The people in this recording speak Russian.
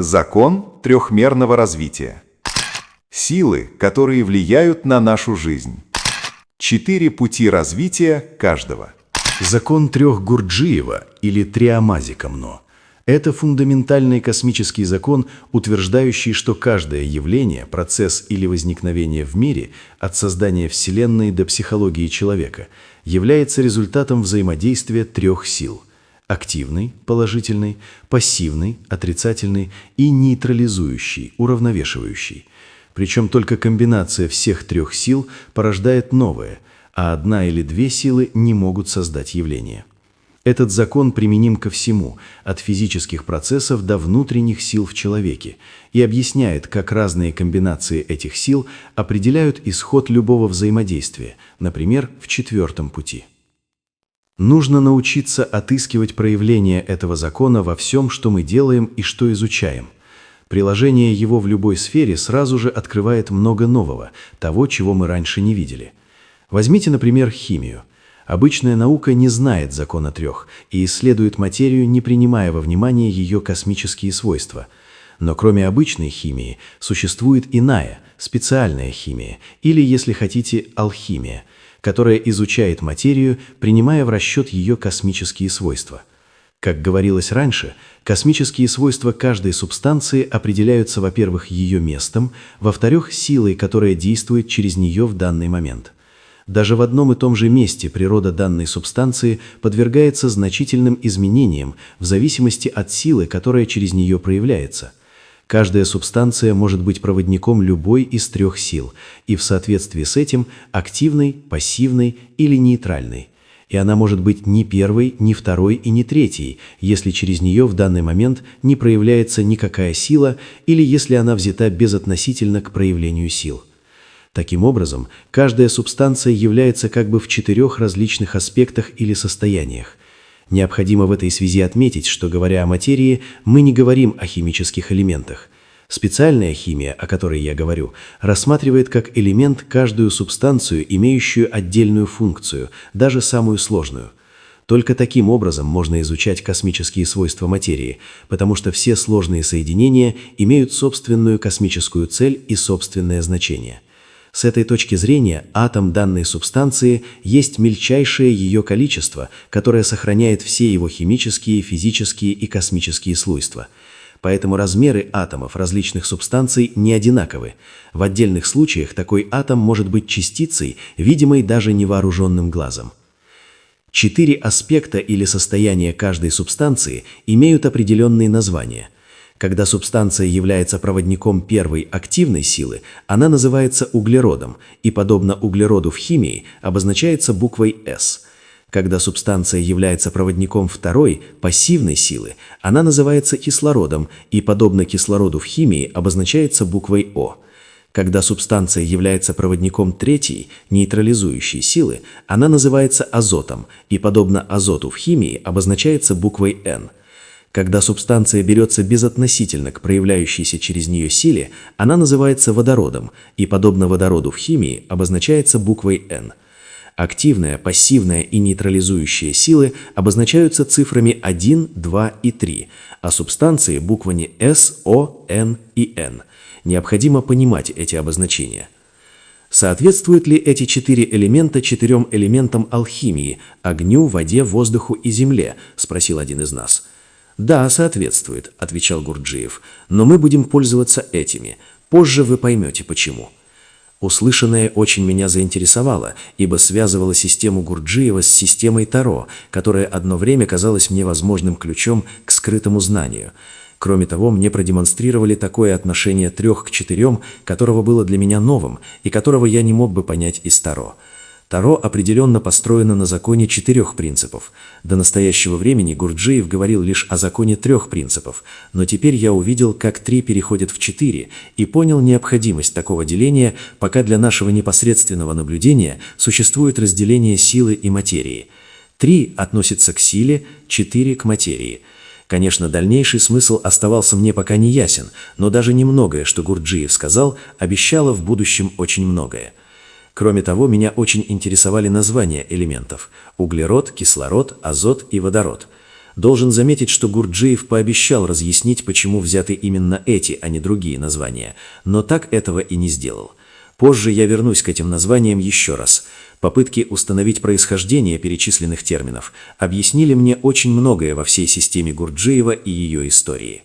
Закон трехмерного развития. Силы, которые влияют на нашу жизнь. 4 пути развития каждого. Закон трех Гурджиева или Триамазикамно – это фундаментальный космический закон, утверждающий, что каждое явление, процесс или возникновение в мире, от создания Вселенной до психологии человека, является результатом взаимодействия трех сил – активной, положительной, пассивной, отрицательной и нейтрализующей, уравновешивающей. Причем только комбинация всех трех сил порождает новое, а одна или две силы не могут создать явление. Этот закон применим ко всему, от физических процессов до внутренних сил в человеке, и объясняет, как разные комбинации этих сил определяют исход любого взаимодействия, например, в 4-м пути. Нужно научиться отыскивать проявления этого закона во всем, что мы делаем и что изучаем. Приложение его в любой сфере сразу же открывает много нового, того, чего мы раньше не видели. Возьмите, например, химию. Обычная наука не знает закона трех и исследует материю, не принимая во внимание ее космические свойства. Но кроме обычной химии существует иная, специальная химия, или, если хотите, алхимия, которая изучает материю, принимая в расчет ее космические свойства. Как говорилось раньше, космические свойства каждой субстанции определяются, во-первых, ее местом, во-вторых, силой, которая действует через нее в данный момент. Даже в одном и том же месте природа данной субстанции подвергается значительным изменениям в зависимости от силы, которая через нее проявляется. Каждая субстанция может быть проводником любой из трех сил, и в соответствии с этим активной, пассивной или нейтральной. И она может быть ни первой, ни второй и ни третьей, если через нее в данный момент не проявляется никакая сила или если она взята безотносительно к проявлению сил. Таким образом, каждая субстанция является как бы в 4 различных аспектах или состояниях. Необходимо в этой связи отметить, что, говоря о материи, мы не говорим о химических элементах. Специальная химия, о которой я говорю, рассматривает как элемент каждую субстанцию, имеющую отдельную функцию, даже самую сложную. Только таким образом можно изучать космические свойства материи, потому что все сложные соединения имеют собственную космическую цель и собственное значение. С этой точки зрения атом данной субстанции есть мельчайшее ее количество, которое сохраняет все его химические, физические и космические свойства. Поэтому размеры атомов различных субстанций не одинаковы. В отдельных случаях такой атом может быть частицей, видимой даже невооруженным глазом. 4 аспекта или состояния каждой субстанции имеют определенные названия. Когда субстанция является проводником первой активной силы, она называется углеродом и, подобно углероду в химии, обозначается буквой «С». Когда субстанция является проводником второй, пассивной силы, она называется кислородом и, подобно кислороду в химии, обозначается буквой «О». Когда субстанция является проводником третьей, нейтрализующей силы, она называется азотом и, подобно азоту в химии, обозначается буквой «Н». Когда субстанция берется безотносительно к проявляющейся через нее силе, она называется водородом и, подобно водороду в химии, обозначается буквой «Н». Активная, пассивная и нейтрализующие силы обозначаются цифрами 1, 2 и 3, а субстанции – буквами «С», «О», «Н» и «Н». Необходимо понимать эти обозначения. Соответствуют ли эти 4 элемента 4 элементам алхимии – огню, воде, воздуху и земле? – спросил один из нас. «Да, соответствует», – отвечал Гурджиев, – «но мы будем пользоваться этими. Позже вы поймете, почему». Услышанное очень меня заинтересовало, ибо связывало систему Гурджиева с системой Таро, которая одно время казалась мне возможным ключом к скрытому знанию. Кроме того, мне продемонстрировали такое отношение 3 к 4, которого было для меня новым и которого я не мог бы понять из Таро. Таро определенно построено на законе 4 принципов. До настоящего времени Гурджиев говорил лишь о законе 3 принципов, но теперь я увидел, как 3 переходят в 4, и понял необходимость такого деления, пока для нашего непосредственного наблюдения существует разделение силы и материи. 3 относится к силе, 4 к материи. Конечно, дальнейший смысл оставался мне пока не ясен, но даже немногое, что Гурджиев сказал, обещало в будущем очень многое. Кроме того, меня очень интересовали названия элементов – углерод, кислород, азот и водород. Должен заметить, что Гурджиев пообещал разъяснить, почему взяты именно эти, а не другие названия, но так этого и не сделал. Позже я вернусь к этим названиям еще раз. Попытки установить происхождение перечисленных терминов объяснили мне очень многое во всей системе Гурджиева и ее истории.